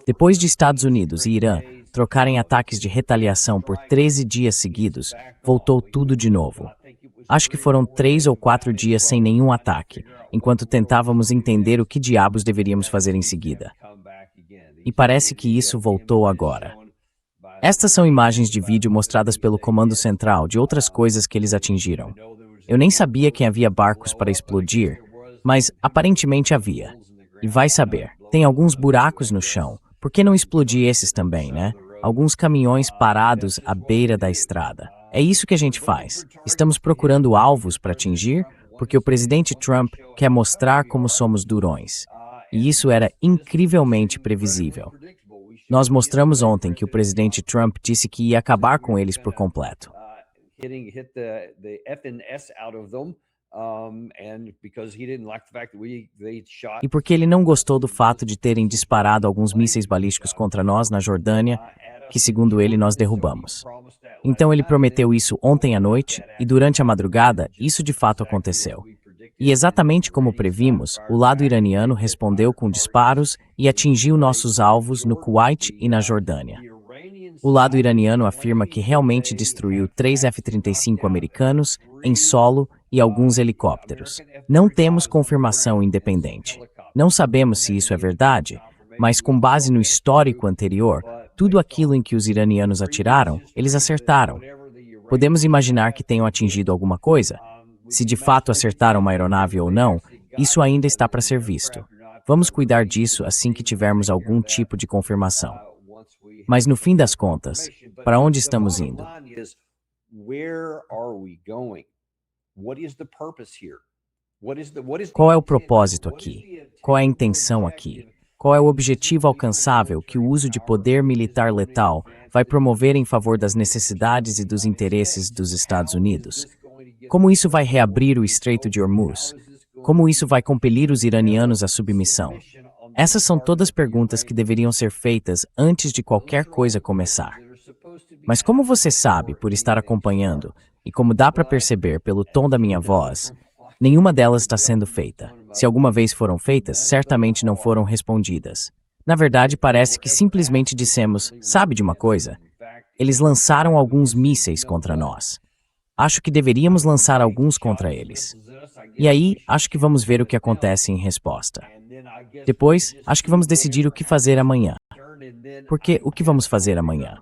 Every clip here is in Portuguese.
Depois de Estados Unidos e Irã trocarem ataques de retaliação por 13 dias seguidos, voltou tudo de novo. Acho que foram 3 ou 4 dias sem nenhum ataque, enquanto tentávamos entender o que diabos deveríamos fazer em seguida. E parece que isso voltou agora. Estas são imagens de vídeo mostradas pelo Comando Central de outras coisas que eles atingiram. Eu nem sabia que havia barcos para explodir, mas aparentemente havia. E vai saber, tem alguns buracos no chão. Por que não explodir esses também, né? Alguns caminhões parados à beira da estrada. É isso que a gente faz. Estamos procurando alvos para atingir, porque o presidente Trump quer mostrar como somos durões. E isso era incrivelmente previsível. Nós mostramos ontem que o presidente Trump disse que ia acabar com eles por completo. E porque ele não gostou do fato de terem disparado alguns mísseis balísticos contra nós na Jordânia, que segundo ele nós derrubamos. Então ele prometeu isso ontem à noite e durante a madrugada isso de fato aconteceu. E exatamente como previmos, o lado iraniano respondeu com disparos e atingiu nossos alvos no Kuwait e na Jordânia. O lado iraniano afirma que realmente destruiu 3 F-35 americanos em solo e alguns helicópteros. Não temos confirmação independente. Não sabemos se isso é verdade, mas com base no histórico anterior, tudo aquilo em que os iranianos atiraram, eles acertaram. Podemos imaginar que tenham atingido alguma coisa? Se de fato acertaram uma aeronave ou não, isso ainda está para ser visto. Vamos cuidar disso assim que tivermos algum tipo de confirmação. Mas no fim das contas, para onde estamos indo? Qual é o propósito aqui? Qual é a intenção aqui? Qual é o objetivo alcançável que o uso de poder militar letal vai promover em favor das necessidades e dos interesses dos Estados Unidos? Como isso vai reabrir o Estreito de Hormuz? Como isso vai compelir os iranianos à submissão? Essas são todas perguntas que deveriam ser feitas antes de qualquer coisa começar. Mas como você sabe, por estar acompanhando, e como dá para perceber pelo tom da minha voz, nenhuma delas está sendo feita. Se alguma vez foram feitas, certamente não foram respondidas. Na verdade, parece que simplesmente dissemos, sabe de uma coisa? Eles lançaram alguns mísseis contra nós. Acho que deveríamos lançar alguns contra eles. E aí, acho que vamos ver o que acontece em resposta. Depois, acho que vamos decidir o que fazer amanhã. Porque o que vamos fazer amanhã?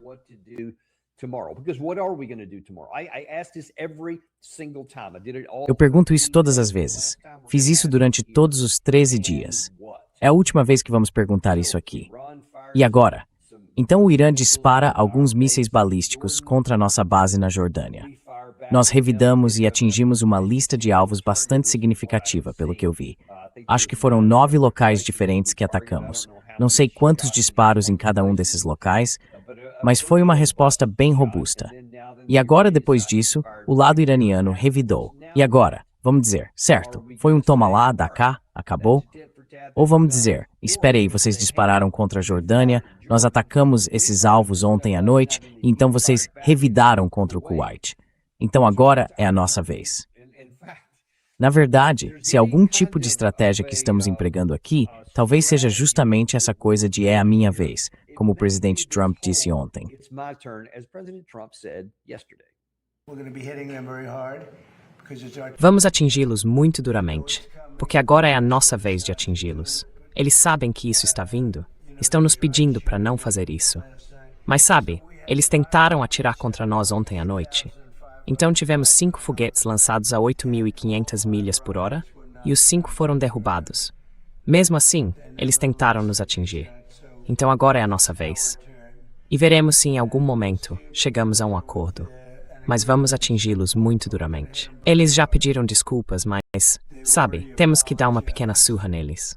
Eu pergunto isso todas as vezes. Fiz isso durante todos os 13 dias. É a última vez que vamos perguntar isso aqui. E agora? Então o Irã dispara alguns mísseis balísticos contra a nossa base na Jordânia. Nós revidamos e atingimos uma lista de alvos bastante significativa, pelo que eu vi. Acho que foram 9 locais diferentes que atacamos. Não sei quantos disparos em cada um desses locais, mas foi uma resposta bem robusta. E agora, depois disso, o lado iraniano revidou. E agora, vamos dizer, certo, foi um toma lá, dá cá, acabou? Ou vamos dizer, espere aí, vocês dispararam contra a Jordânia, nós atacamos esses alvos ontem à noite, e então vocês revidaram contra o Kuwait. Então agora é a nossa vez. Na verdade, se algum tipo de estratégia que estamos empregando aqui, talvez seja justamente essa coisa de é a minha vez, como o presidente Trump disse ontem. Vamos atingi-los muito duramente, porque agora é a nossa vez de atingi-los. Eles sabem que isso está vindo, estão nos pedindo para não fazer isso. Mas sabe, eles tentaram atirar contra nós ontem à noite. Então tivemos 5 foguetes lançados a 8.500 milhas por hora e os 5 foram derrubados. Mesmo assim, eles tentaram nos atingir. Então agora é a nossa vez. E veremos se em algum momento chegamos a um acordo. Mas vamos atingi-los muito duramente. Eles já pediram desculpas, mas, sabe, temos que dar uma pequena surra neles.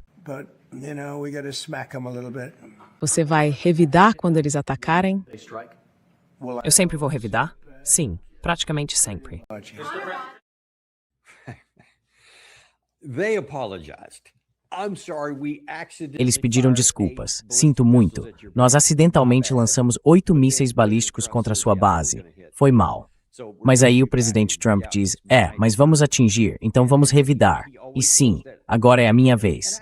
Você vai revidar quando eles atacarem? Eu sempre vou revidar? Sim. Praticamente sempre. Eles pediram desculpas. Sinto muito. Nós acidentalmente lançamos 8 mísseis balísticos contra sua base. Foi mal. Mas aí o presidente Trump diz, mas vamos atingir, então vamos revidar. E sim, agora é a minha vez.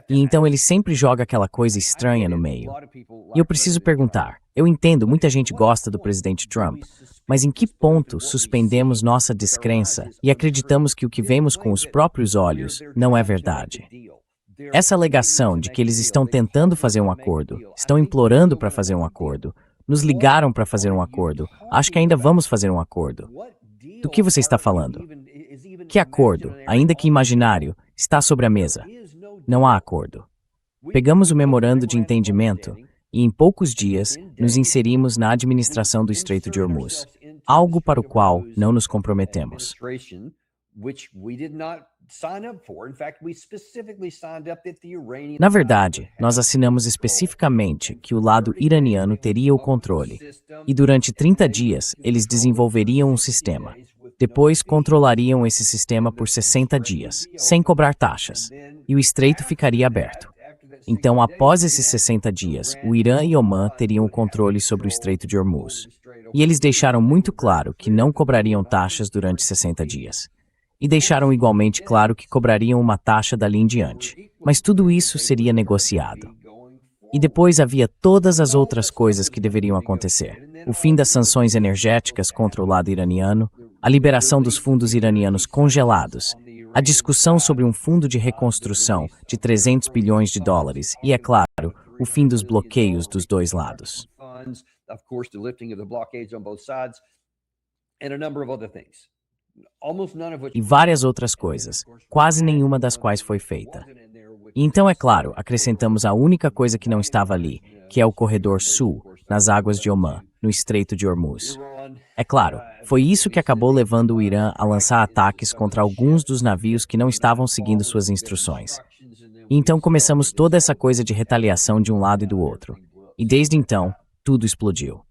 E então ele sempre joga aquela coisa estranha no meio. E eu preciso perguntar, eu entendo, muita gente gosta do presidente Trump, mas em que ponto suspendemos nossa descrença e acreditamos que o que vemos com os próprios olhos não é verdade? Essa alegação de que eles estão tentando fazer um acordo, estão implorando para fazer um acordo, nos ligaram para fazer um acordo, acho que ainda vamos fazer um acordo. Do que você está falando? Que acordo, ainda que imaginário, está sobre a mesa? Não há acordo. Pegamos o memorando de entendimento e, em poucos dias, nos inserimos na administração do Estreito de Hormuz, algo para o qual não nos comprometemos. Na verdade, nós assinamos especificamente que o lado iraniano teria o controle, e durante 30 dias eles desenvolveriam um sistema. Depois controlariam esse sistema por 60 dias, sem cobrar taxas, e o estreito ficaria aberto. Então, após esses 60 dias, o Irã e Omã teriam o controle sobre o Estreito de Hormuz. E eles deixaram muito claro que não cobrariam taxas durante 60 dias. E deixaram igualmente claro que cobrariam uma taxa dali em diante. Mas tudo isso seria negociado. E depois havia todas as outras coisas que deveriam acontecer. O fim das sanções energéticas contra o lado iraniano, a liberação dos fundos iranianos congelados, a discussão sobre um fundo de reconstrução de 300 bilhões de dólares e, é claro, o fim dos bloqueios dos dois lados. E várias outras coisas, quase nenhuma das quais foi feita. E então, é claro, acrescentamos a única coisa que não estava ali, que é o corredor sul, nas águas de Omã, no Estreito de Hormuz. É claro, foi isso que acabou levando o Irã a lançar ataques contra alguns dos navios que não estavam seguindo suas instruções. E então começamos toda essa coisa de retaliação de um lado e do outro. E desde então, tudo explodiu.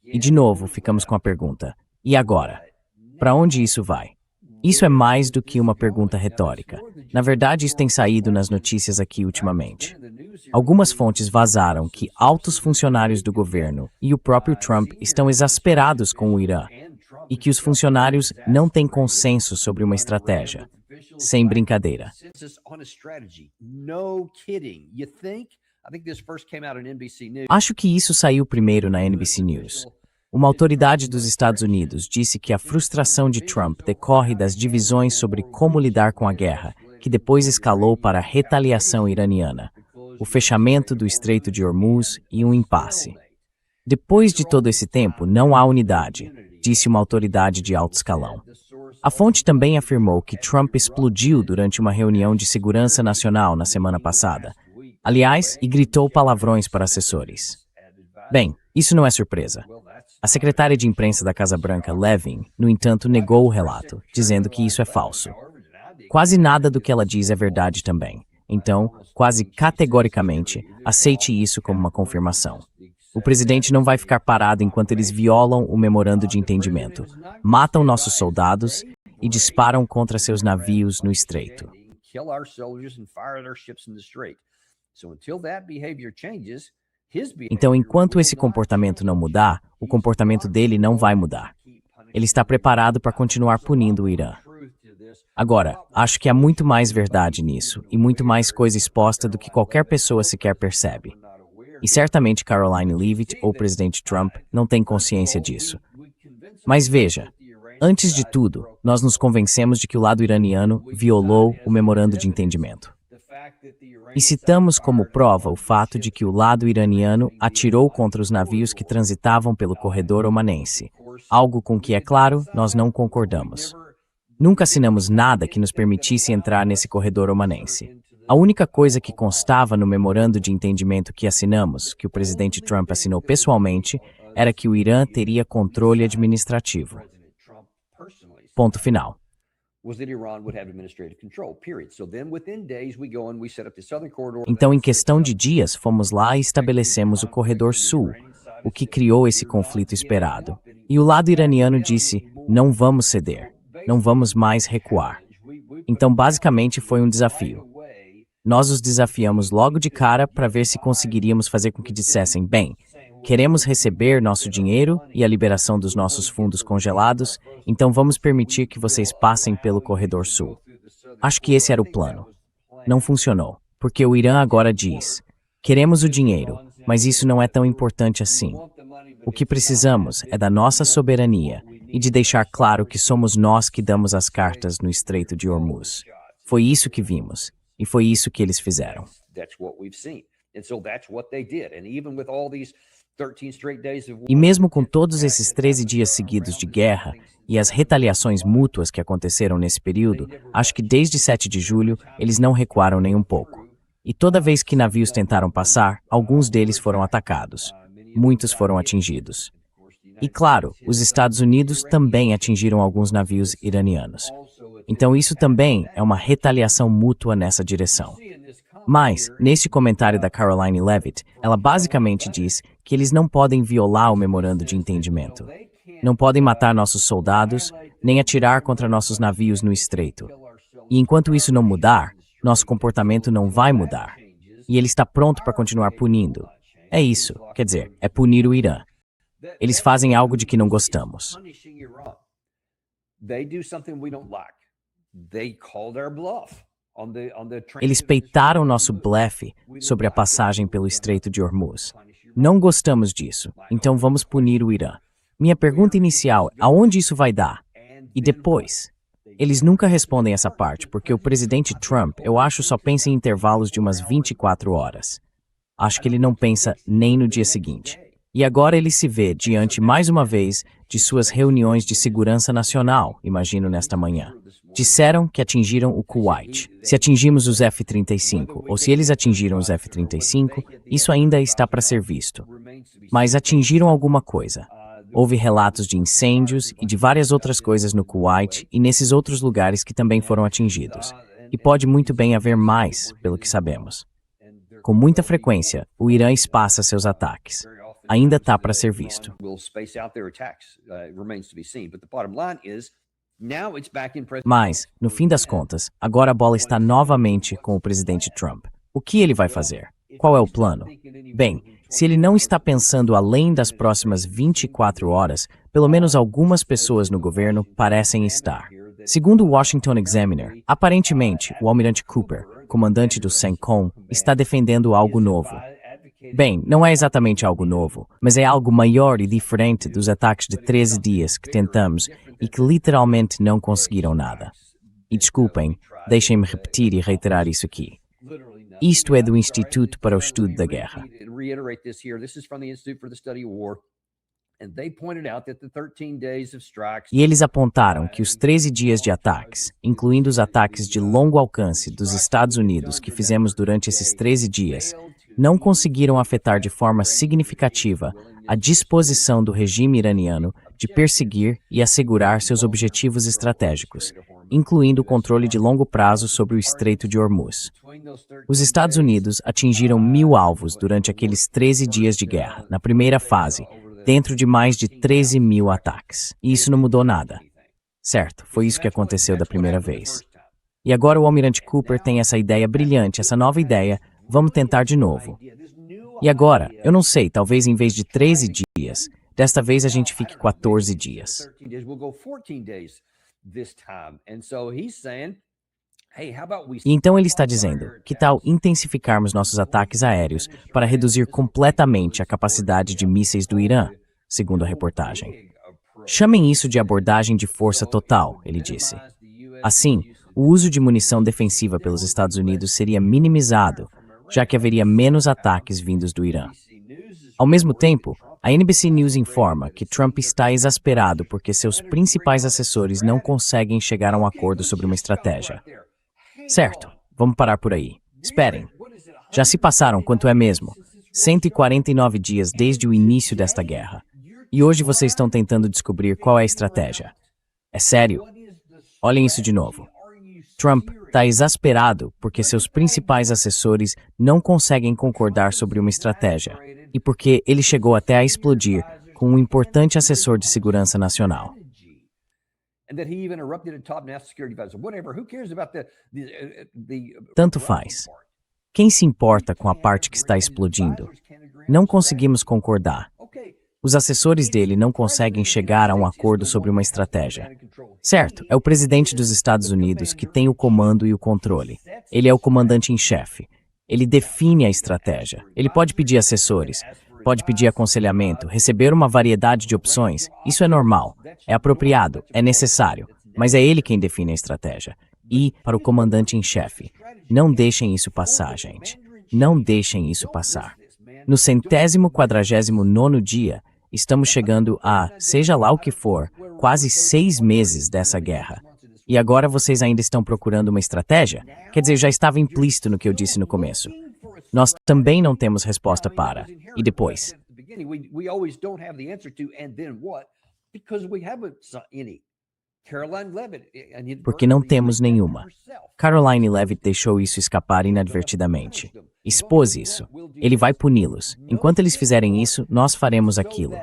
E de novo, ficamos com a pergunta, e agora? Para onde isso vai? Isso é mais do que uma pergunta retórica. Na verdade, isso tem saído nas notícias aqui ultimamente. Algumas fontes vazaram que altos funcionários do governo e o próprio Trump estão exasperados com o Irã e que os funcionários não têm consenso sobre uma estratégia. Sem brincadeira. Acho que isso saiu primeiro na NBC News. Uma autoridade dos Estados Unidos disse que a frustração de Trump decorre das divisões sobre como lidar com a guerra, que depois escalou para a retaliação iraniana, o fechamento do Estreito de Hormuz e um impasse. Depois de todo esse tempo, não há unidade, disse uma autoridade de alto escalão. A fonte também afirmou que Trump explodiu durante uma reunião de segurança nacional na semana passada. Aliás, e gritou palavrões para assessores. Bem, isso não é surpresa. A secretária de imprensa da Casa Branca, Levin, no entanto, negou o relato, dizendo que isso é falso. Quase nada do que ela diz é verdade também. Então, quase categoricamente, aceite isso como uma confirmação. O presidente não vai ficar parado enquanto eles violam o memorando de entendimento, matam nossos soldados e disparam contra seus navios no estreito. Então, enquanto esse comportamento não mudar, o comportamento dele não vai mudar. Ele está preparado para continuar punindo o Irã. Agora, acho que há muito mais verdade nisso, e muito mais coisa exposta do que qualquer pessoa sequer percebe. E certamente Caroline Leavitt ou o presidente Trump não têm consciência disso. Mas veja, antes de tudo, nós nos convencemos de que o lado iraniano violou o memorando de entendimento. E citamos como prova o fato de que o lado iraniano atirou contra os navios que transitavam pelo corredor omanense, algo com que, é claro, nós não concordamos. Nunca assinamos nada que nos permitisse entrar nesse corredor omanense. A única coisa que constava no memorando de entendimento que assinamos, que o presidente Trump assinou pessoalmente, era que o Irã teria controle administrativo. Ponto final. Então, em questão de dias, fomos lá e estabelecemos o corredor sul, o que criou esse conflito esperado. E o lado iraniano disse, não vamos ceder, não vamos mais recuar. Então, basicamente, foi um desafio. Nós os desafiamos logo de cara para ver se conseguiríamos fazer com que dissessem, bem, queremos receber nosso dinheiro e a liberação dos nossos fundos congelados, então vamos permitir que vocês passem pelo corredor sul. Acho que esse era o plano. Não funcionou. Porque o Irã agora diz: queremos o dinheiro, mas isso não é tão importante assim. O que precisamos é da nossa soberania e de deixar claro que somos nós que damos as cartas no Estreito de Hormuz. Foi isso que vimos, e foi isso que eles fizeram. E mesmo com todos esses 13 dias seguidos de guerra e as retaliações mútuas que aconteceram nesse período, acho que desde 7 de julho eles não recuaram nem um pouco. E toda vez que navios tentaram passar, alguns deles foram atacados. Muitos foram atingidos. E claro, os Estados Unidos também atingiram alguns navios iranianos. Então isso também é uma retaliação mútua nessa direção. Mas, neste comentário da Caroline Leavitt, ela basicamente diz que eles não podem violar o memorando de entendimento. Não podem matar nossos soldados, nem atirar contra nossos navios no estreito. E enquanto isso não mudar, nosso comportamento não vai mudar. E ele está pronto para continuar punindo. É isso, quer dizer, é punir o Irã. Eles fazem algo de que não gostamos. Eles peitaram nosso blefe sobre a passagem pelo Estreito de Hormuz. Não gostamos disso, então vamos punir o Irã. Minha pergunta inicial é: aonde isso vai dar? E depois? Eles nunca respondem essa parte, porque o presidente Trump, eu acho, só pensa em intervalos de umas 24 horas. Acho que ele não pensa nem no dia seguinte. E agora ele se vê diante, mais uma vez, de suas reuniões de segurança nacional, imagino nesta manhã. Disseram que atingiram o Kuwait. Se atingimos os F-35, ou se eles atingiram os F-35, isso ainda está para ser visto. Mas atingiram alguma coisa. Houve relatos de incêndios e de várias outras coisas no Kuwait e nesses outros lugares que também foram atingidos. E pode muito bem haver mais, pelo que sabemos. Com muita frequência, o Irã espaça seus ataques. Ainda está para ser visto. Mas, no fim das contas, agora a bola está novamente com o presidente Trump. O que ele vai fazer? Qual é o plano? Bem, se ele não está pensando além das próximas 24 horas, pelo menos algumas pessoas no governo parecem estar. Segundo o Washington Examiner, aparentemente, o almirante Cooper, comandante do CENTCOM, está defendendo algo novo. Bem, não é exatamente algo novo, mas é algo maior e diferente dos ataques de 13 dias que tentamos e que literalmente não conseguiram nada. E desculpem, deixem-me repetir e reiterar isso aqui. Isto é do Instituto para o Estudo da Guerra. E eles apontaram que os 13 dias de ataques, incluindo os ataques de longo alcance dos Estados Unidos que fizemos durante esses 13 dias, não conseguiram afetar de forma significativa a disposição do regime iraniano de perseguir e assegurar seus objetivos estratégicos, incluindo o controle de longo prazo sobre o Estreito de Hormuz. Os Estados Unidos atingiram 1.000 alvos durante aqueles 13 dias de guerra, na primeira fase, dentro de mais de 13.000 ataques. E isso não mudou nada. Certo, foi isso que aconteceu da primeira vez. E agora o almirante Cooper tem essa ideia brilhante, essa nova ideia: vamos tentar de novo. E agora, eu não sei, talvez em vez de 13 dias, desta vez a gente fique 14 dias. E então ele está dizendo: que tal intensificarmos nossos ataques aéreos para reduzir completamente a capacidade de mísseis do Irã, segundo a reportagem. Chamem isso de abordagem de força total, ele disse. Assim, o uso de munição defensiva pelos Estados Unidos seria minimizado, já que haveria menos ataques vindos do Irã. Ao mesmo tempo, a NBC News informa que Trump está exasperado porque seus principais assessores não conseguem chegar a um acordo sobre uma estratégia. Certo, vamos parar por aí. Esperem. Já se passaram, quanto é mesmo, 149 dias desde o início desta guerra. E hoje vocês estão tentando descobrir qual é a estratégia. É sério? Olhem isso de novo. Trump está exasperado porque seus principais assessores não conseguem concordar sobre uma estratégia e porque ele chegou até a explodir com um importante assessor de segurança nacional. Tanto faz. Quem se importa com a parte que está explodindo? Não conseguimos concordar. Os assessores dele não conseguem chegar a um acordo sobre uma estratégia. Certo, é o presidente dos Estados Unidos que tem o comando e o controle. Ele é o comandante em chefe. Ele define a estratégia. Ele pode pedir assessores, pode pedir aconselhamento, receber uma variedade de opções. Isso é normal, é apropriado, é necessário, mas é ele quem define a estratégia. E, para o comandante em chefe, não deixem isso passar, gente. Não deixem isso passar. No 149º dia, estamos chegando a, seja lá o que for, quase 6 meses dessa guerra. E agora vocês ainda estão procurando uma estratégia? Quer dizer, já estava implícito no que eu disse no começo. Nós também não temos resposta para. E depois? Porque não temos nenhuma. Caroline Levitt deixou isso escapar inadvertidamente. Expôs isso. Ele vai puni-los. Enquanto eles fizerem isso, nós faremos aquilo.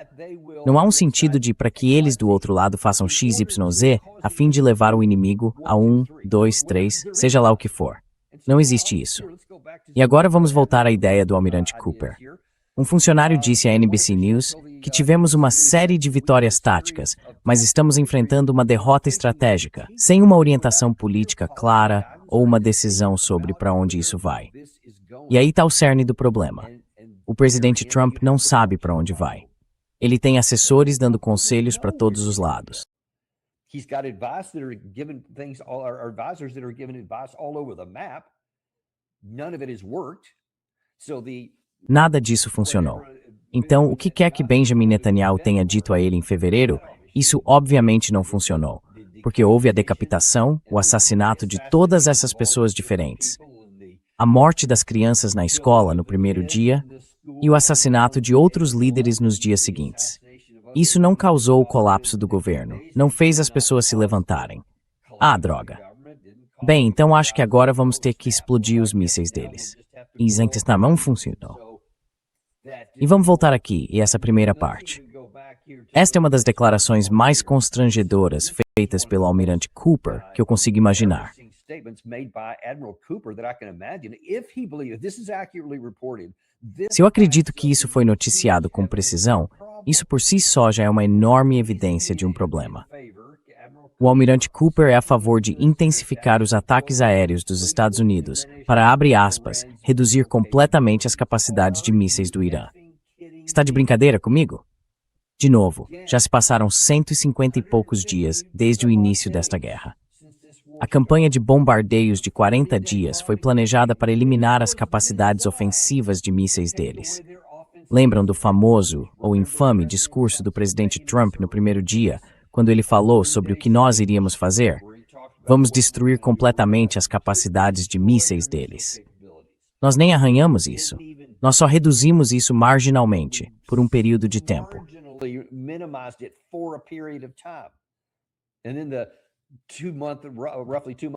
Não há um sentido de para que eles do outro lado façam X, Y, Z a fim de levar o inimigo a 1, 2, 3, seja lá o que for. Não existe isso. E agora vamos voltar à ideia do Almirante Cooper. Um funcionário disse à NBC News que tivemos uma série de vitórias táticas, mas estamos enfrentando uma derrota estratégica, sem uma orientação política clara ou uma decisão sobre para onde isso vai. E aí está o cerne do problema. O presidente Trump não sabe para onde vai. Ele tem assessores dando conselhos para todos os lados. Nada disso funcionou. Então, o que quer que Benjamin Netanyahu tenha dito a ele em fevereiro, isso obviamente não funcionou, porque houve a decapitação, o assassinato de todas essas pessoas diferentes, a morte das crianças na escola no primeiro dia e o assassinato de outros líderes nos dias seguintes. Isso não causou o colapso do governo, não fez as pessoas se levantarem. Ah, droga. Bem, então acho que agora vamos ter que explodir os mísseis deles. E não funcionou. E vamos voltar aqui, e essa primeira parte. Esta é uma das declarações mais constrangedoras feitas pelo Almirante Cooper que eu consigo imaginar. Se eu acredito que isso foi noticiado com precisão, isso por si só já é uma enorme evidência de um problema. O Almirante Cooper é a favor de intensificar os ataques aéreos dos Estados Unidos para, abre aspas, reduzir completamente as capacidades de mísseis do Irã. Está de brincadeira comigo? De novo, já se passaram 150 e poucos dias desde o início desta guerra. A campanha de bombardeios de 40 dias foi planejada para eliminar as capacidades ofensivas de mísseis deles. Lembram do famoso ou infame discurso do presidente Trump no primeiro dia, quando ele falou sobre o que nós iríamos fazer? Vamos destruir completamente as capacidades de mísseis deles. Nós nem arranhamos isso. Nós só reduzimos isso marginalmente, por um período de tempo.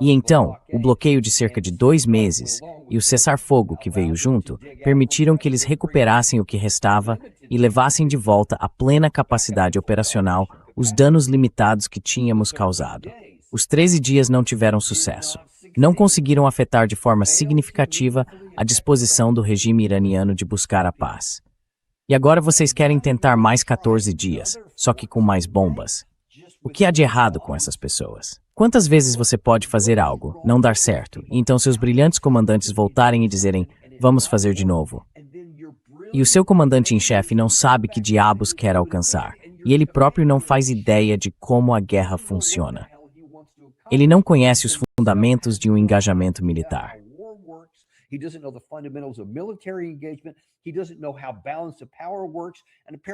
E então, o bloqueio de cerca de 2 meses e o cessar-fogo que veio junto permitiram que eles recuperassem o que restava e levassem de volta à plena capacidade operacional os danos limitados que tínhamos causado. Os 13 dias não tiveram sucesso. Não conseguiram afetar de forma significativa a disposição do regime iraniano de buscar a paz. E agora vocês querem tentar mais 14 dias, só que com mais bombas. O que há de errado com essas pessoas? Quantas vezes você pode fazer algo, não dar certo, e então seus brilhantes comandantes voltarem e dizerem, vamos fazer de novo? E o seu comandante em chefe não sabe que diabos quer alcançar, e ele próprio não faz ideia de como a guerra funciona. Ele não conhece os fundamentos de um engajamento militar.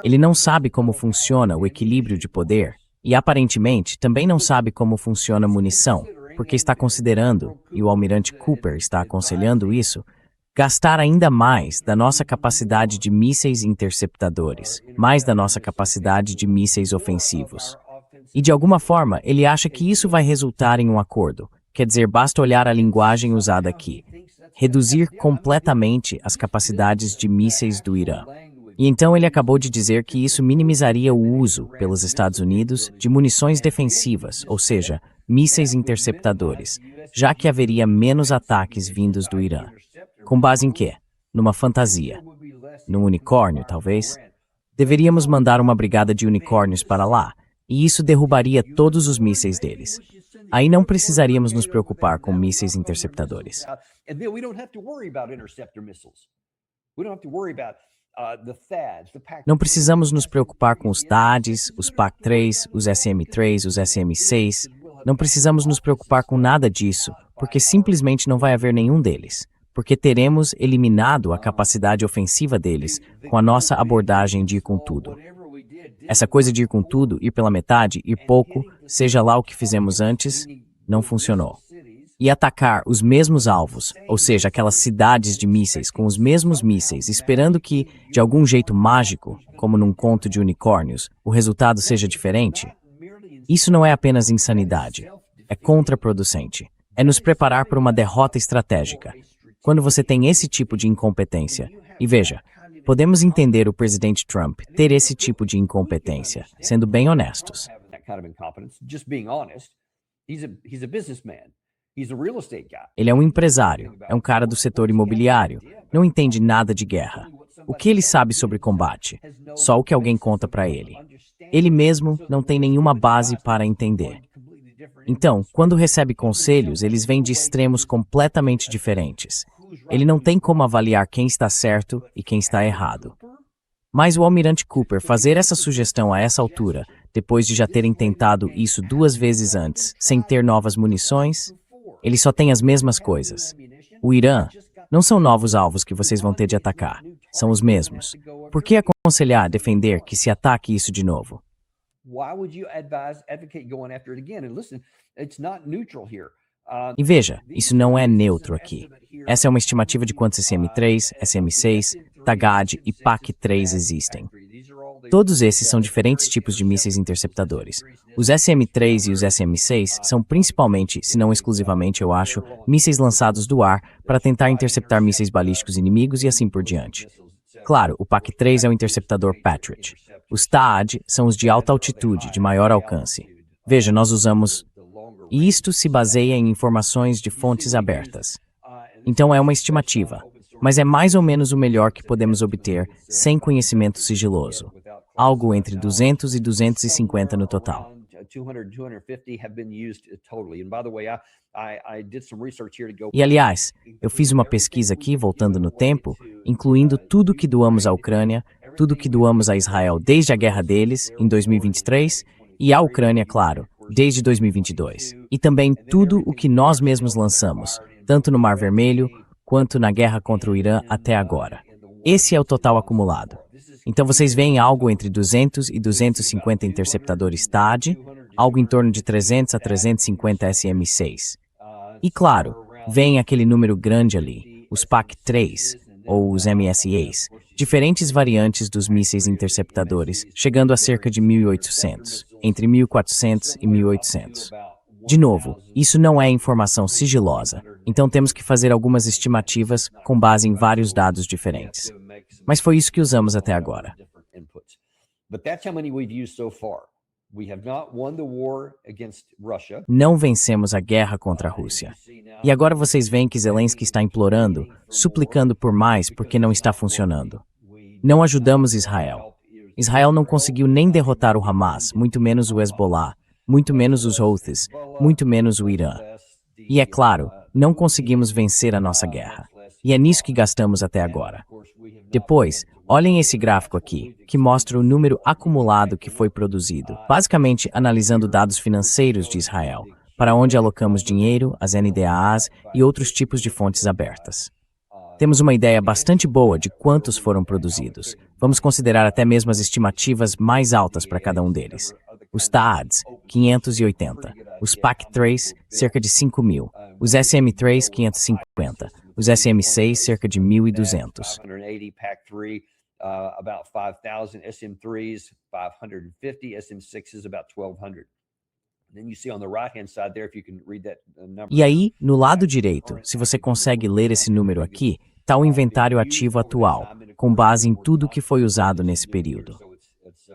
Ele não sabe como funciona o equilíbrio de poder e, aparentemente, também não sabe como funciona a munição, porque está considerando, e o Almirante Cooper está aconselhando isso, gastar ainda mais da nossa capacidade de mísseis interceptadores, mais da nossa capacidade de mísseis ofensivos. E, de alguma forma, ele acha que isso vai resultar em um acordo. Quer dizer, basta olhar a linguagem usada aqui. Reduzir completamente as capacidades de mísseis do Irã. E então ele acabou de dizer que isso minimizaria o uso, pelos Estados Unidos, de munições defensivas, ou seja, mísseis interceptadores, já que haveria menos ataques vindos do Irã. Com base em quê? Numa fantasia. Num unicórnio, talvez? Deveríamos mandar uma brigada de unicórnios para lá, e isso derrubaria todos os mísseis deles. Aí não precisaríamos nos preocupar com mísseis interceptadores. Não precisamos nos preocupar com os THAADs, os PAC-3, os SM-3, os SM-6. Não precisamos nos preocupar com nada disso, porque simplesmente não vai haver nenhum deles. Porque teremos eliminado a capacidade ofensiva deles com a nossa abordagem de ir com tudo. Essa coisa de ir com tudo, ir pela metade, ir pouco, seja lá o que fizemos antes, não funcionou. E atacar os mesmos alvos, ou seja, aquelas cidades de mísseis com os mesmos mísseis, esperando que, de algum jeito mágico, como num conto de unicórnios, o resultado seja diferente, isso não é apenas insanidade, é contraproducente. É nos preparar para uma derrota estratégica. Quando você tem esse tipo de incompetência, e veja, podemos entender o presidente Trump ter esse tipo de incompetência, sendo bem honestos. Ele é um empresário, é um cara do setor imobiliário, não entende nada de guerra. O que ele sabe sobre combate? Só o que alguém conta para ele. Ele mesmo não tem nenhuma base para entender. Então, quando recebe conselhos, eles vêm de extremos completamente diferentes. Ele não tem como avaliar quem está certo e quem está errado. Mas o almirante Cooper fazer essa sugestão a essa altura, depois de já terem tentado isso 2 vezes antes, sem ter novas munições, ele só tem as mesmas coisas. O Irã não são novos alvos que vocês vão ter de atacar, são os mesmos. Por que aconselhar defender que se ataque isso de novo? E veja, isso não é neutro aqui. Essa é uma estimativa de quantos SM-3, SM-6, THAAD e PAC-3 existem. Todos esses são diferentes tipos de mísseis interceptadores. Os SM-3 e os SM-6 são principalmente, se não exclusivamente, eu acho, mísseis lançados do ar para tentar interceptar mísseis balísticos inimigos e assim por diante. Claro, o PAC-3 é o interceptador Patriot. Os THAAD são os de alta altitude, de maior alcance. Veja, nós usamos... E isto se baseia em informações de fontes abertas. Então é uma estimativa, mas é mais ou menos o melhor que podemos obter sem conhecimento sigiloso. Algo entre 200 e 250 no total. E aliás, eu fiz uma pesquisa aqui, voltando no tempo, incluindo tudo que doamos à Ucrânia, tudo que doamos a Israel desde a guerra deles, em 2023, e à Ucrânia, claro, desde 2022. E também tudo o que nós mesmos lançamos, tanto no Mar Vermelho, quanto na guerra contra o Irã até agora. Esse é o total acumulado. Então vocês veem algo entre 200 e 250 interceptadores THAAD, algo em torno de 300 a 350 SM-6. E claro, vem aquele número grande ali, os PAC-3, ou os MSAs, diferentes variantes dos mísseis interceptadores, chegando a cerca de 1.800, entre 1.400 e 1.800. De novo, isso não é informação sigilosa, então temos que fazer algumas estimativas com base em vários dados diferentes. Mas foi isso que usamos até agora. Não vencemos a guerra contra a Rússia. E agora vocês veem que Zelensky está implorando, suplicando por mais porque não está funcionando. Não ajudamos Israel. Israel não conseguiu nem derrotar o Hamas, muito menos o Hezbollah, muito menos os Houthis, muito menos o Irã. E é claro, não conseguimos vencer a nossa guerra. E é nisso que gastamos até agora. Depois, olhem esse gráfico aqui, que mostra o número acumulado que foi produzido, basicamente analisando dados financeiros de Israel, para onde alocamos dinheiro, as NDAAs e outros tipos de fontes abertas. Temos uma ideia bastante boa de quantos foram produzidos. Vamos considerar até mesmo as estimativas mais altas para cada um deles. Os THAADs, 580. Os PAC-3, cerca de 5.000. Os SM-3, 550. Os SM-6, cerca de 1.200. About 5,000, SM-3s, 550, SM-6s, about 1,200. E aí, no lado direito, se você consegue ler esse número aqui, está o inventário ativo atual, com base em tudo que foi usado nesse período.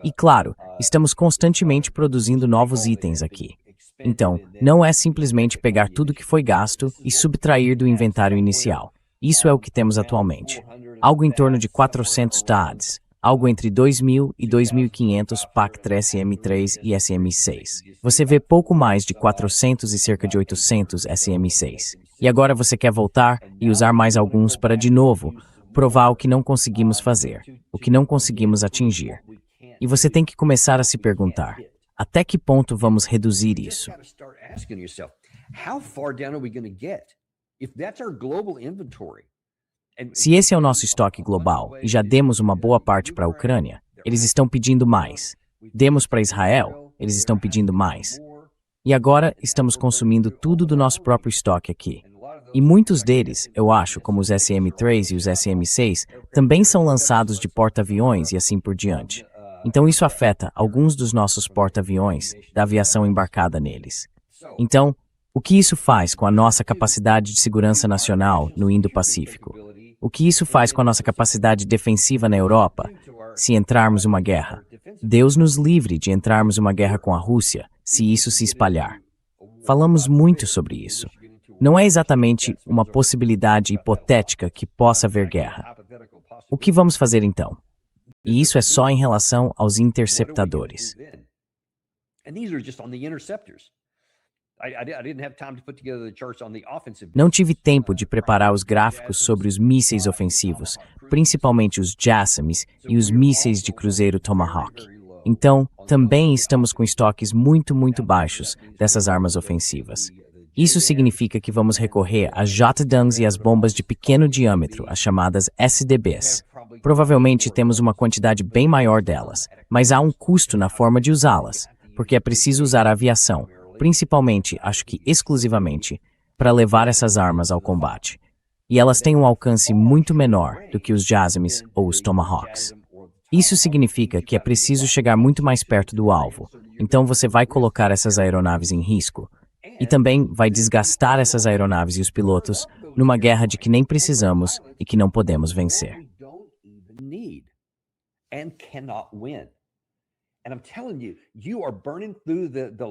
E claro, estamos constantemente produzindo novos itens aqui. Então, não é simplesmente pegar tudo que foi gasto e subtrair do inventário inicial. Isso é o que temos atualmente. Algo em torno de 400 THAADs, algo entre 2.000 e 2.500 PAC-3 SM-3 e SM-6. Você vê pouco mais de 400 e cerca de 800 SM-6. E agora você quer voltar e usar mais alguns para, de novo, provar o que não conseguimos fazer, o que não conseguimos atingir. E você tem que começar a se perguntar, até que ponto vamos reduzir isso? Se esse é o nosso estoque global e já demos uma boa parte para a Ucrânia, eles estão pedindo mais. Demos para Israel, eles estão pedindo mais. E agora estamos consumindo tudo do nosso próprio estoque aqui. E muitos deles, eu acho, como os SM-3 e os SM-6, também são lançados de porta-aviões e assim por diante. Então isso afeta alguns dos nossos porta-aviões, da aviação embarcada neles. Então, o que isso faz com a nossa capacidade de segurança nacional no Indo-Pacífico? O que isso faz com a nossa capacidade defensiva na Europa, se entrarmos uma guerra? Deus nos livre de entrarmos uma guerra com a Rússia, se isso se espalhar. Falamos muito sobre isso. Não é exatamente uma possibilidade hipotética que possa haver guerra. O que vamos fazer então? E isso é só em relação aos interceptadores. Não tive tempo de preparar os gráficos sobre os mísseis ofensivos, principalmente os JASSMs e os mísseis de cruzeiro Tomahawk. Então, também estamos com estoques muito baixos dessas armas ofensivas. Isso significa que vamos recorrer às JDAMs e às bombas de pequeno diâmetro, as chamadas SDBs. Provavelmente temos uma quantidade bem maior delas, mas há um custo na forma de usá-las, porque é preciso usar a aviação, principalmente, acho que exclusivamente, para levar essas armas ao combate. E elas têm um alcance muito menor do que os JASSMs ou os Tomahawks. Isso significa que é preciso chegar muito mais perto do alvo, então você vai colocar essas aeronaves em risco. E também vai desgastar essas aeronaves e os pilotos numa guerra de que nem precisamos e que não podemos vencer.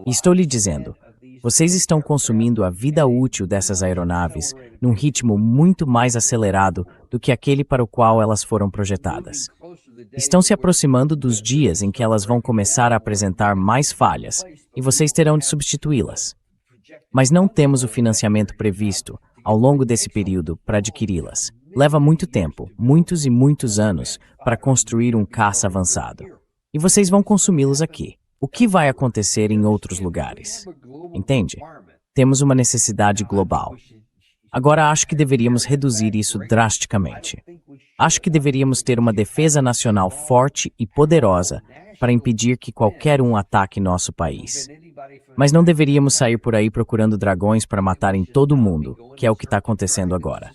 E estou lhe dizendo, vocês estão consumindo a vida útil dessas aeronaves num ritmo muito mais acelerado do que aquele para o qual elas foram projetadas. Estão se aproximando dos dias em que elas vão começar a apresentar mais falhas e vocês terão de substituí-las. Mas não temos o financiamento previsto ao longo desse período para adquiri-las. Leva muito tempo, muitos e muitos anos, para construir um caça avançado. E vocês vão consumi-los aqui. O que vai acontecer em outros lugares? Entende? Temos uma necessidade global. Agora acho que deveríamos reduzir isso drasticamente. Acho que deveríamos ter uma defesa nacional forte e poderosa para impedir que qualquer um ataque nosso país. Mas não deveríamos sair por aí procurando dragões para matarem todo mundo, que é o que está acontecendo agora.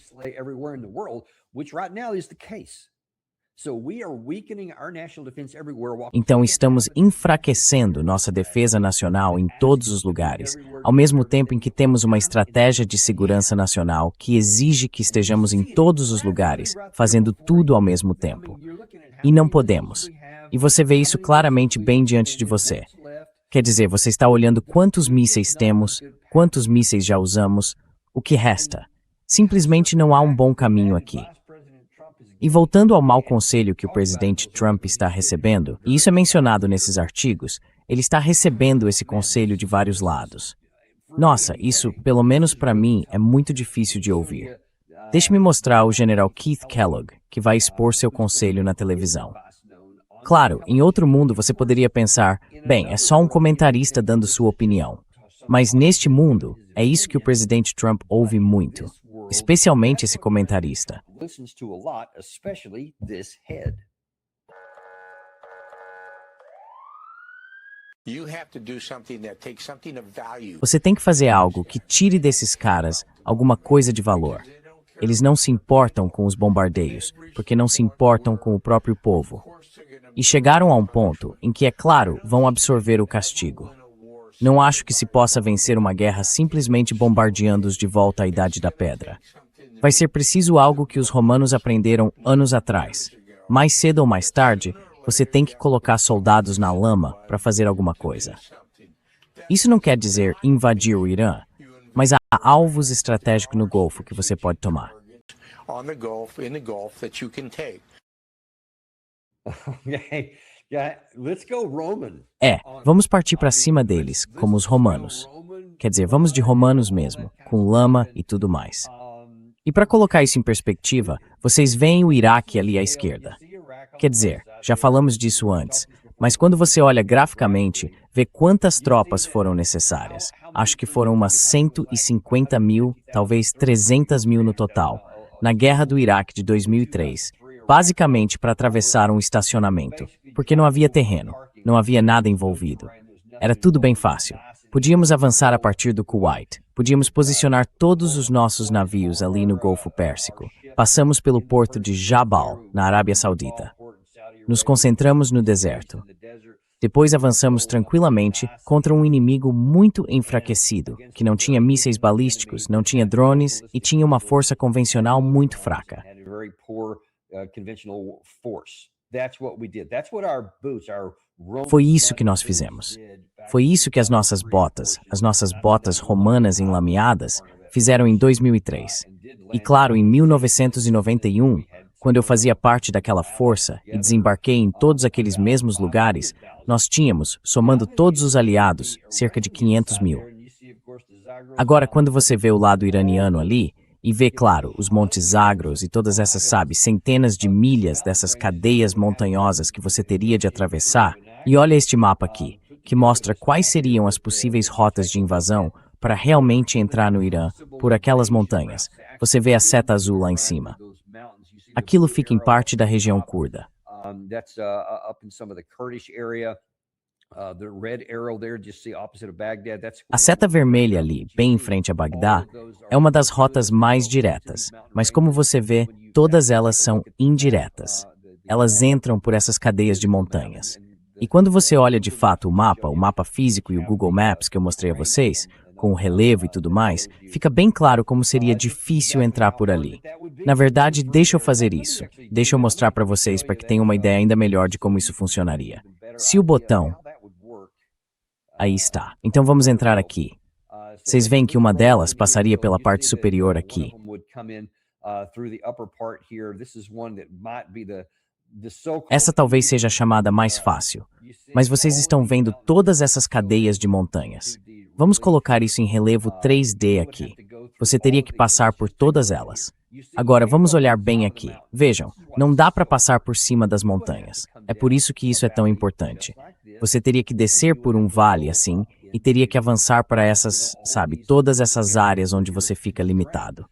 Então estamos enfraquecendo nossa defesa nacional em todos os lugares, ao mesmo tempo em que temos uma estratégia de segurança nacional que exige que estejamos em todos os lugares, fazendo tudo ao mesmo tempo. E não podemos. E você vê isso claramente bem diante de você. Quer dizer, você está olhando quantos mísseis temos, quantos mísseis já usamos, o que resta. Simplesmente não há um bom caminho aqui. E voltando ao mau conselho que o presidente Trump está recebendo, e isso é mencionado nesses artigos, ele está recebendo esse conselho de vários lados. Nossa, isso, pelo menos para mim, é muito difícil de ouvir. Deixe-me mostrar o general Keith Kellogg, que vai expor seu conselho na televisão. Claro, em outro mundo você poderia pensar, bem, é só um comentarista dando sua opinião. Mas neste mundo, é isso que o presidente Trump ouve muito, especialmente esse comentarista. Você tem que fazer algo que tire desses caras alguma coisa de valor. Eles não se importam com os bombardeios, porque não se importam com o próprio povo. E chegaram a um ponto em que, é claro, vão absorver o castigo. Não acho que se possa vencer uma guerra simplesmente bombardeando-os de volta à Idade da Pedra. Vai ser preciso algo que os romanos aprenderam anos atrás. Mais cedo ou mais tarde, você tem que colocar soldados na lama para fazer alguma coisa. Isso não quer dizer invadir o Irã, mas há alvos estratégicos no Golfo que você pode tomar. Okay. Yeah, let's go Roman. Vamos partir para cima deles, como os romanos. Quer dizer, vamos de romanos mesmo, com lama e tudo mais. E para colocar isso em perspectiva, vocês veem o Iraque ali à esquerda. Quer dizer, já falamos disso antes, mas quando você olha graficamente, vê quantas tropas foram necessárias. Acho que foram umas 150 mil, talvez 300 mil no total, na Guerra do Iraque de 2003, basicamente para atravessar um estacionamento, porque não havia terreno, não havia nada envolvido. Era tudo bem fácil. Podíamos avançar a partir do Kuwait, podíamos posicionar todos os nossos navios ali no Golfo Pérsico. Passamos pelo porto de Jabal, na Arábia Saudita. Nos concentramos no deserto. Depois avançamos tranquilamente contra um inimigo muito enfraquecido, que não tinha mísseis balísticos, não tinha drones e tinha uma força convencional muito fraca. Foi isso que nós fizemos. Foi isso que as nossas botas romanas enlameadas, fizeram em 2003. E claro, em 1991, quando eu fazia parte daquela força e desembarquei em todos aqueles mesmos lugares, nós tínhamos, somando todos os aliados, cerca de 500 mil. Agora, quando você vê o lado iraniano ali, e vê, claro, os Montes Zagros e todas essas, centenas de milhas dessas cadeias montanhosas que você teria de atravessar, e olha este mapa aqui, que mostra quais seriam as possíveis rotas de invasão para realmente entrar no Irã por aquelas montanhas. Você vê a seta azul lá em cima. Aquilo fica em parte da região curda. A seta vermelha ali, bem em frente a Bagdá, é uma das rotas mais diretas, mas como você vê, todas elas são indiretas. Elas entram por essas cadeias de montanhas. E quando você olha de fato o mapa físico e o Google Maps que eu mostrei a vocês, com o relevo e tudo mais, fica bem claro como seria difícil entrar por ali. Na verdade, deixa eu fazer isso. Deixa eu mostrar para vocês para que tenham uma ideia ainda melhor de como isso funcionaria. Se o botão... Aí está. Então vamos entrar aqui. Vocês veem que uma delas passaria pela parte superior aqui. Essa talvez seja a chamada mais fácil. Mas vocês estão vendo todas essas cadeias de montanhas. Vamos colocar isso em relevo 3D aqui. Você teria que passar por todas elas. Agora, vamos olhar bem aqui. Vejam, não dá para passar por cima das montanhas. É por isso que isso é tão importante. Você teria que descer por um vale assim e teria que avançar para essas, todas essas áreas onde você fica limitado.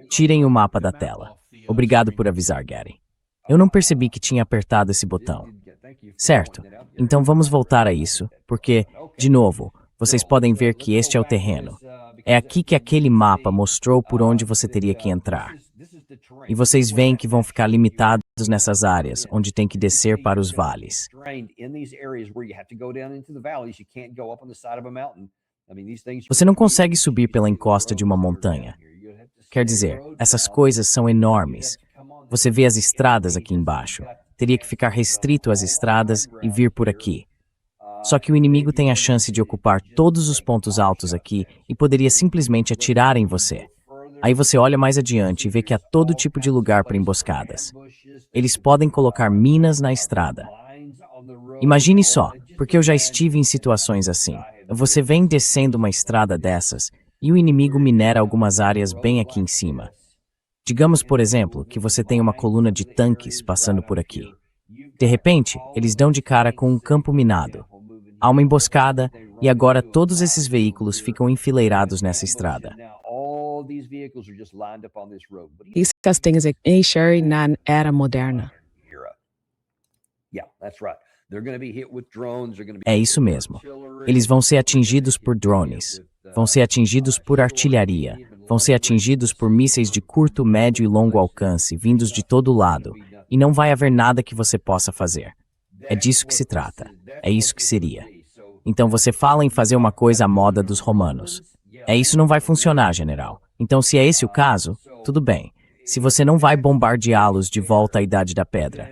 Tirem o mapa da tela. Obrigado por avisar, Gary. Eu não percebi que tinha apertado esse botão. Certo, então vamos voltar a isso, porque, de novo, vocês podem ver que este é o terreno. É aqui que aquele mapa mostrou por onde você teria que entrar. E vocês veem que vão ficar limitados nessas áreas, onde tem que descer para os vales. Você não consegue subir pela encosta de uma montanha. Quer dizer, essas coisas são enormes. Você vê as estradas aqui embaixo. Teria que ficar restrito às estradas e vir por aqui. Só que o inimigo tem a chance de ocupar todos os pontos altos aqui e poderia simplesmente atirar em você. Aí você olha mais adiante e vê que há todo tipo de lugar para emboscadas. Eles podem colocar minas na estrada. Imagine só, porque eu já estive em situações assim. Você vem descendo uma estrada dessas e o inimigo minera algumas áreas bem aqui em cima. Digamos, por exemplo, que você tem uma coluna de tanques passando por aqui. De repente, eles dão de cara com um campo minado. Há uma emboscada e agora todos esses veículos ficam enfileirados nessa estrada. Isso castanhas encher na era moderna. É isso mesmo. Eles vão ser atingidos por drones, vão ser atingidos por artilharia, vão ser atingidos por mísseis de curto, médio e longo alcance, vindos de todo lado, e não vai haver nada que você possa fazer. É disso que se trata. É isso que seria. Então você fala em fazer uma coisa à moda dos romanos. Isso não vai funcionar, general. Então, se é esse o caso, tudo bem. Se você não vai bombardeá-los de volta à Idade da Pedra.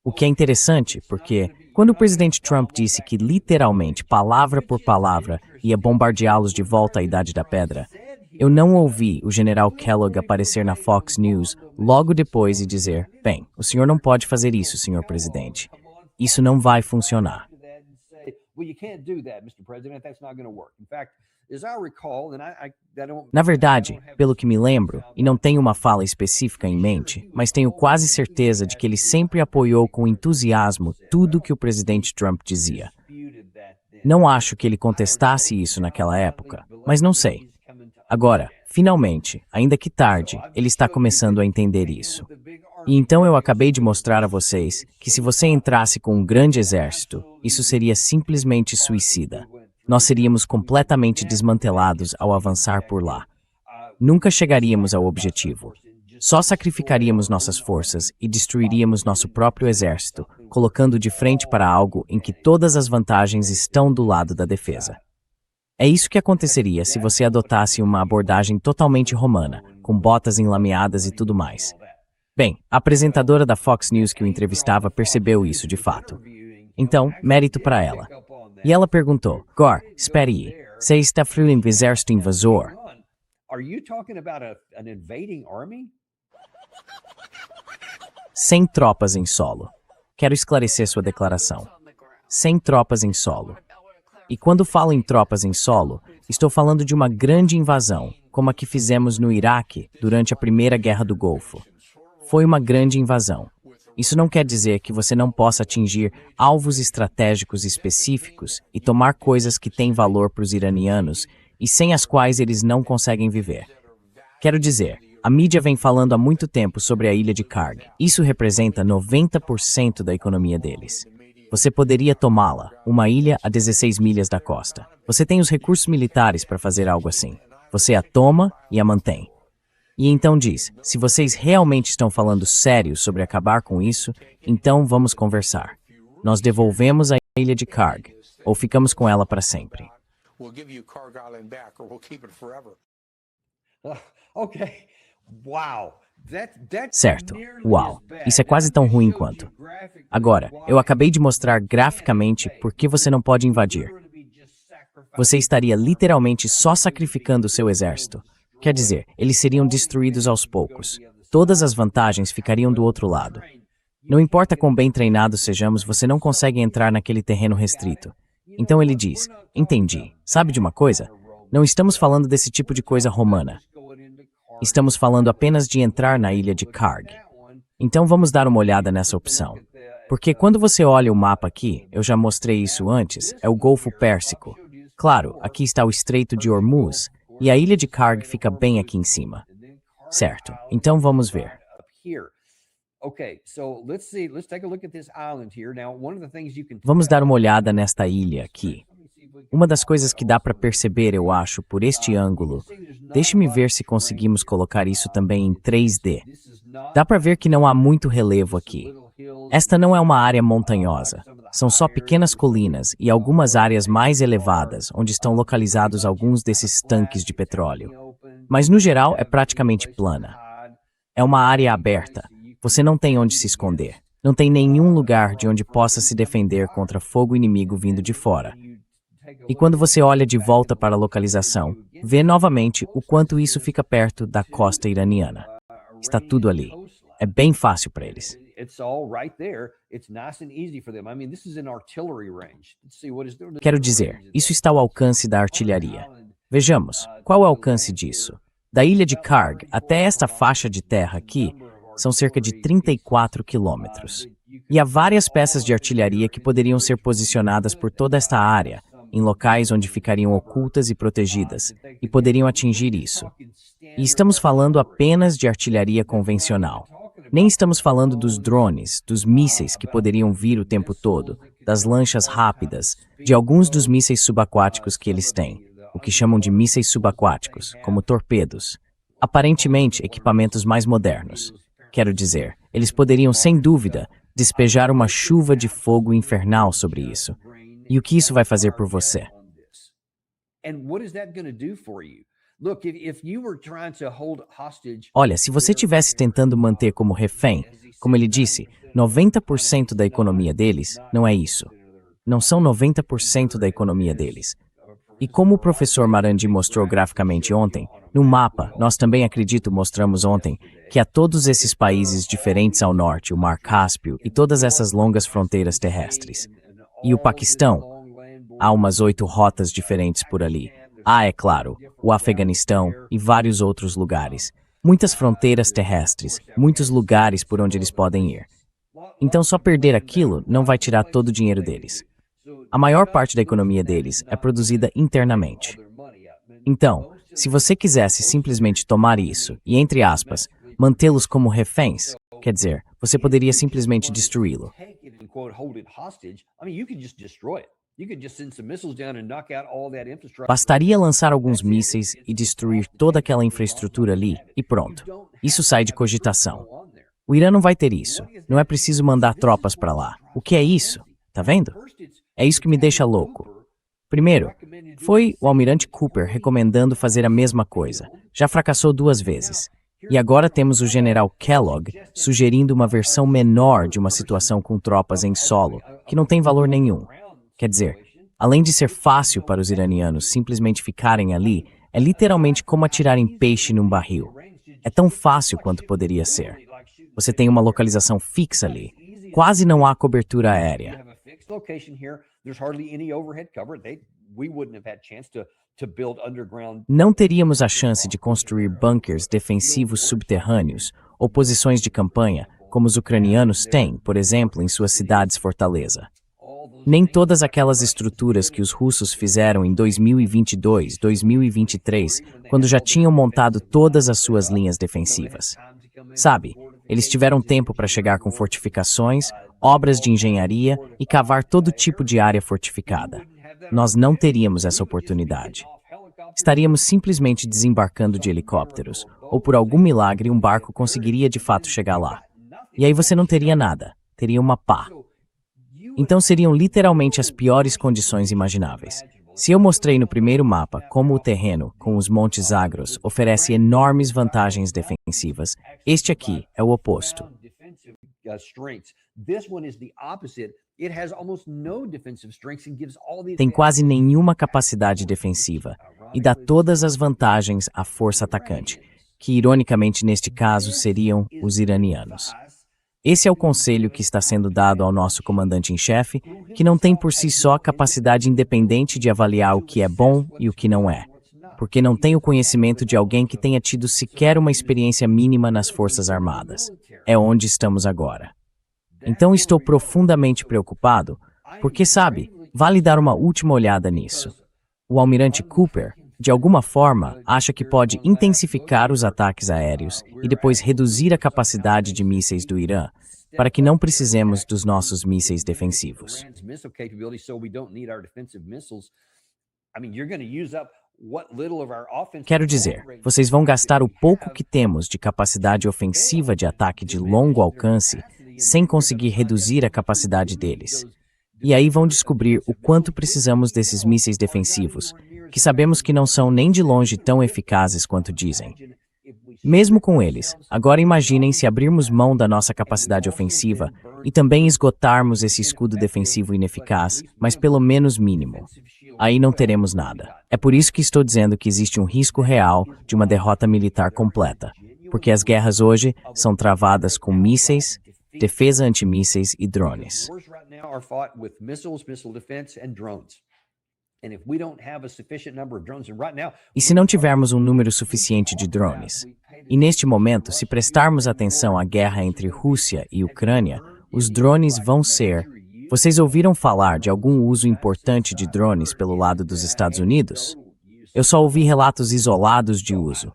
O que é interessante, porque quando o presidente Trump disse que literalmente, palavra por palavra, ia bombardeá-los de volta à Idade da Pedra, Eu não ouvi o general Kellogg aparecer na Fox News logo depois e dizer: bem, o senhor não pode fazer isso, senhor presidente. Isso não vai funcionar. Na verdade, pelo que me lembro, e não tenho uma fala específica em mente, mas tenho quase certeza de que ele sempre apoiou com entusiasmo tudo que o presidente Trump dizia. Não acho que ele contestasse isso naquela época, mas não sei. Agora, finalmente, ainda que tarde, ele está começando a entender isso. E então eu acabei de mostrar a vocês que se você entrasse com um grande exército, isso seria simplesmente suicida. Nós seríamos completamente desmantelados ao avançar por lá. Nunca chegaríamos ao objetivo. Só sacrificaríamos nossas forças e destruiríamos nosso próprio exército, colocando de frente para algo em que todas as vantagens estão do lado da defesa. É isso que aconteceria se você adotasse uma abordagem totalmente romana, com botas enlameadas e tudo mais. Bem, a apresentadora da Fox News que o entrevistava percebeu isso de fato. Então, mérito para ela. E ela perguntou: Gore, espere aí, você está falando em exército invasor? Sem tropas em solo. Quero esclarecer sua declaração. Sem tropas em solo. E quando falo em tropas em solo, estou falando de uma grande invasão, como a que fizemos no Iraque durante a Primeira Guerra do Golfo. Foi uma grande invasão. Isso não quer dizer que você não possa atingir alvos estratégicos específicos e tomar coisas que têm valor para os iranianos e sem as quais eles não conseguem viver. Quero dizer, a mídia vem falando há muito tempo sobre a ilha de Karg. Isso representa 90% da economia deles. Você poderia tomá-la, uma ilha a 16 milhas da costa. Você tem os recursos militares para fazer algo assim. Você a toma e a mantém. E então diz, se vocês realmente estão falando sério sobre acabar com isso, então vamos conversar. Nós devolvemos a ilha de Karg, ou ficamos com ela para sempre. Certo. Uau. Isso é quase tão ruim quanto. Agora, eu acabei de mostrar graficamente por que você não pode invadir. Você estaria literalmente só sacrificando o seu exército. Quer dizer, eles seriam destruídos aos poucos. Todas as vantagens ficariam do outro lado. Não importa quão bem treinados sejamos, você não consegue entrar naquele terreno restrito. Então ele diz, entendi. Sabe de uma coisa? Não estamos falando desse tipo de coisa romana. Estamos falando apenas de entrar na ilha de Karg. Então vamos dar uma olhada nessa opção. Porque quando você olha o mapa aqui, eu já mostrei isso antes, é o Golfo Pérsico. Claro, aqui está o Estreito de Hormuz, e a ilha de Karg fica bem aqui em cima. Certo, então vamos ver. Vamos dar uma olhada nesta ilha aqui. Uma das coisas que dá para perceber, eu acho, por este ângulo, deixe-me ver se conseguimos colocar isso também em 3D. Dá para ver que não há muito relevo aqui. Esta não é uma área montanhosa. São só pequenas colinas e algumas áreas mais elevadas, onde estão localizados alguns desses tanques de petróleo. Mas, no geral, é praticamente plana. É uma área aberta. Você não tem onde se esconder. Não tem nenhum lugar de onde possa se defender contra fogo inimigo vindo de fora. E quando você olha de volta para a localização, vê novamente o quanto isso fica perto da costa iraniana. Está tudo ali. É bem fácil para eles. Quero dizer, isso está ao alcance da artilharia. Vejamos, qual é o alcance disso? Da ilha de Karg até esta faixa de terra aqui, são cerca de 34 quilômetros. E há várias peças de artilharia que poderiam ser posicionadas por toda esta área, em locais onde ficariam ocultas e protegidas, e poderiam atingir isso. E estamos falando apenas de artilharia convencional. Nem estamos falando dos drones, dos mísseis que poderiam vir o tempo todo, das lanchas rápidas, de alguns dos mísseis subaquáticos que eles têm, o que chamam de mísseis subaquáticos, como torpedos. Aparentemente, equipamentos mais modernos. Quero dizer, eles poderiam, sem dúvida, despejar uma chuva de fogo infernal sobre isso. E o que isso vai fazer por você? Olha, se você estivesse tentando manter como refém, como ele disse, 90% da economia deles, não é isso. Não são 90% da economia deles. E como o professor Marandi mostrou graficamente ontem, no mapa, nós também acredito mostramos ontem, que há todos esses países diferentes ao norte, o Mar Cáspio e todas essas longas fronteiras terrestres. E o Paquistão, há umas 8 rotas diferentes por ali. Há, é claro, o Afeganistão e vários outros lugares. Muitas fronteiras terrestres, muitos lugares por onde eles podem ir. Então só perder aquilo não vai tirar todo o dinheiro deles. A maior parte da economia deles é produzida internamente. Então, se você quisesse simplesmente tomar isso e, entre aspas, mantê-los como reféns, quer dizer, você poderia simplesmente destruí-lo. Bastaria lançar alguns mísseis e destruir toda aquela infraestrutura ali, e pronto. Isso sai de cogitação. O Irã não vai ter isso. Não é preciso mandar tropas para lá. O que é isso? Tá vendo? É isso que me deixa louco. Primeiro, foi o almirante Cooper recomendando fazer a mesma coisa. Já fracassou 2 vezes. E agora temos o general Kellogg sugerindo uma versão menor de uma situação com tropas em solo, que não tem valor nenhum. Quer dizer, além de ser fácil para os iranianos simplesmente ficarem ali, é literalmente como atirar em peixe num barril. É tão fácil quanto poderia ser. Você tem uma localização fixa ali. Quase não há cobertura aérea. Não teríamos a chance de construir bunkers defensivos subterrâneos ou posições de campanha, como os ucranianos têm, por exemplo, em suas cidades-fortaleza. Nem todas aquelas estruturas que os russos fizeram em 2022, 2023, quando já tinham montado todas as suas linhas defensivas. Sabe, eles tiveram tempo para chegar com fortificações, obras de engenharia e cavar todo tipo de área fortificada. Nós não teríamos essa oportunidade. Estaríamos simplesmente desembarcando de helicópteros, ou por algum milagre um barco conseguiria de fato chegar lá. E aí você não teria nada, teria uma pá. Então seriam literalmente as piores condições imagináveis. Se eu mostrei no primeiro mapa como o terreno, com os Montes Zagros, oferece enormes vantagens defensivas, este aqui é o oposto. Tem quase nenhuma capacidade defensiva e dá todas as vantagens à força atacante, que ironicamente neste caso seriam os iranianos. Esse é o conselho que está sendo dado ao nosso comandante-em-chefe, que não tem por si só capacidade independente de avaliar o que é bom e o que não é, porque não tem o conhecimento de alguém que tenha tido sequer uma experiência mínima nas Forças Armadas. É onde estamos agora. Então estou profundamente preocupado, porque, sabe, vale dar uma última olhada nisso. O almirante Cooper, de alguma forma, acha que pode intensificar os ataques aéreos e depois reduzir a capacidade de mísseis do Irã, para que não precisemos dos nossos mísseis defensivos. Quero dizer, vocês vão gastar o pouco que temos de capacidade ofensiva de ataque de longo alcance sem conseguir reduzir a capacidade deles. E aí vão descobrir o quanto precisamos desses mísseis defensivos, que sabemos que não são nem de longe tão eficazes quanto dizem. Mesmo com eles, agora imaginem se abrirmos mão da nossa capacidade ofensiva e também esgotarmos esse escudo defensivo ineficaz, mas pelo menos mínimo. Aí não teremos nada. É por isso que estou dizendo que existe um risco real de uma derrota militar completa, porque as guerras hoje são travadas com mísseis, defesa antimísseis e drones. E se não tivermos um número suficiente de drones? E neste momento, se prestarmos atenção à guerra entre Rússia e Ucrânia, os drones vão ser... Vocês ouviram falar de algum uso importante de drones pelo lado dos Estados Unidos? Eu só ouvi relatos isolados de uso.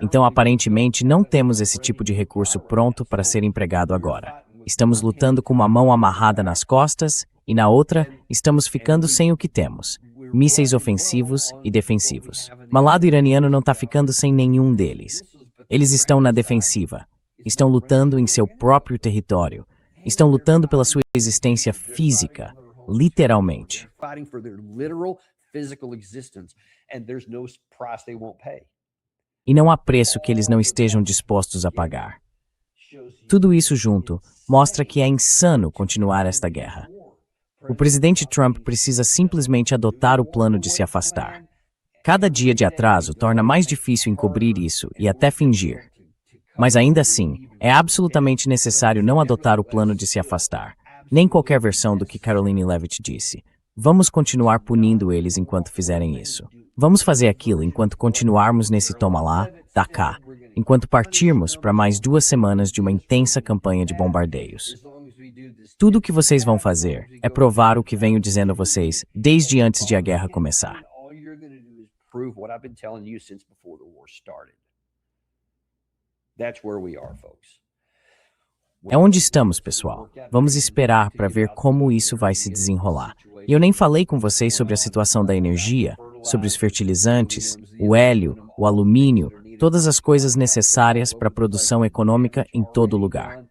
Então, aparentemente, não temos esse tipo de recurso pronto para ser empregado agora. Estamos lutando com uma mão amarrada nas costas e, na outra, estamos ficando sem o que temos. Mísseis ofensivos e defensivos. Mas o lado iraniano não está ficando sem nenhum deles. Eles estão na defensiva. Estão lutando em seu próprio território. Estão lutando pela sua existência física, literalmente. E não há preço que eles não estejam dispostos a pagar. Tudo isso junto mostra que é insano continuar esta guerra. O presidente Trump precisa simplesmente adotar o plano de se afastar. Cada dia de atraso torna mais difícil encobrir isso e até fingir. Mas ainda assim, é absolutamente necessário não adotar o plano de se afastar, nem qualquer versão do que Karoline Leavitt disse. Vamos continuar punindo eles enquanto fizerem isso. Vamos fazer aquilo enquanto continuarmos nesse toma lá, dá cá, enquanto partirmos para mais 2 semanas de uma intensa campanha de bombardeios. Tudo o que vocês vão fazer é provar o que venho dizendo a vocês desde antes de a guerra começar. É onde estamos, pessoal. Vamos esperar para ver como isso vai se desenrolar. E eu nem falei com vocês sobre a situação da energia, sobre os fertilizantes, o hélio, o alumínio, todas as coisas necessárias para a produção econômica em todo lugar.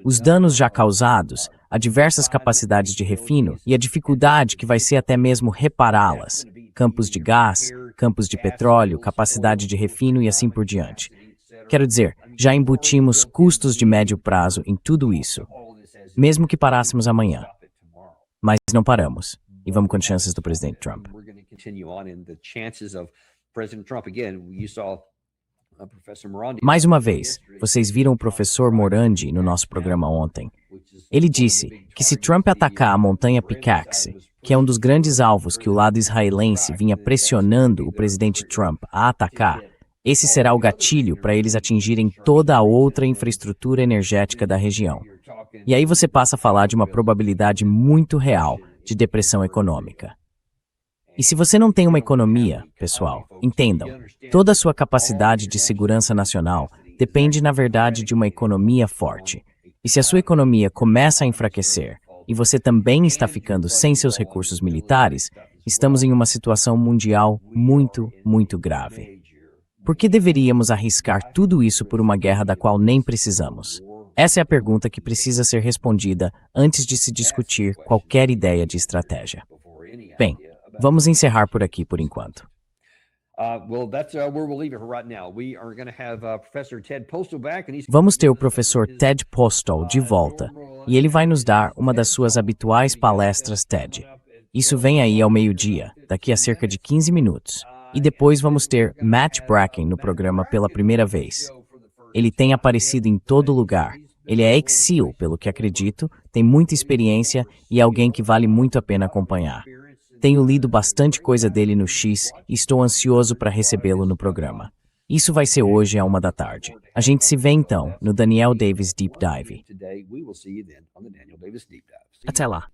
Os danos já causados, a diversas capacidades de refino e a dificuldade que vai ser até mesmo repará-las, campos de gás, campos de petróleo, capacidade de refino e assim por diante. Quero dizer, já embutimos custos de médio prazo em tudo isso, mesmo que parássemos amanhã. Mas não paramos. E vamos com as chances do presidente Trump. Mais uma vez, vocês viram o professor Morandi no nosso programa ontem. Ele disse que se Trump atacar a montanha Pickaxe, que é um dos grandes alvos que o lado israelense vinha pressionando o presidente Trump a atacar, esse será o gatilho para eles atingirem toda a outra infraestrutura energética da região. E aí você passa a falar de uma probabilidade muito real de depressão econômica. E se você não tem uma economia, pessoal, entendam, toda a sua capacidade de segurança nacional depende, na verdade, de uma economia forte. E se a sua economia começa a enfraquecer e você também está ficando sem seus recursos militares, estamos em uma situação mundial muito, muito grave. Por que deveríamos arriscar tudo isso por uma guerra da qual nem precisamos? Essa é a pergunta que precisa ser respondida antes de se discutir qualquer ideia de estratégia. Bem, vamos encerrar por aqui por enquanto. Vamos ter o professor Ted Postol de volta, e ele vai nos dar uma das suas habituais palestras TED. Isso vem aí ao meio-dia, daqui a cerca de 15 minutos. E depois vamos ter Matt Bracken no programa pela primeira vez. Ele tem aparecido em todo lugar. Ele é ex-SEAL, pelo que acredito, tem muita experiência e é alguém que vale muito a pena acompanhar. Tenho lido bastante coisa dele no X e estou ansioso para recebê-lo no programa. Isso vai ser hoje à 13h. A gente se vê então no Daniel Davis Deep Dive. Até lá.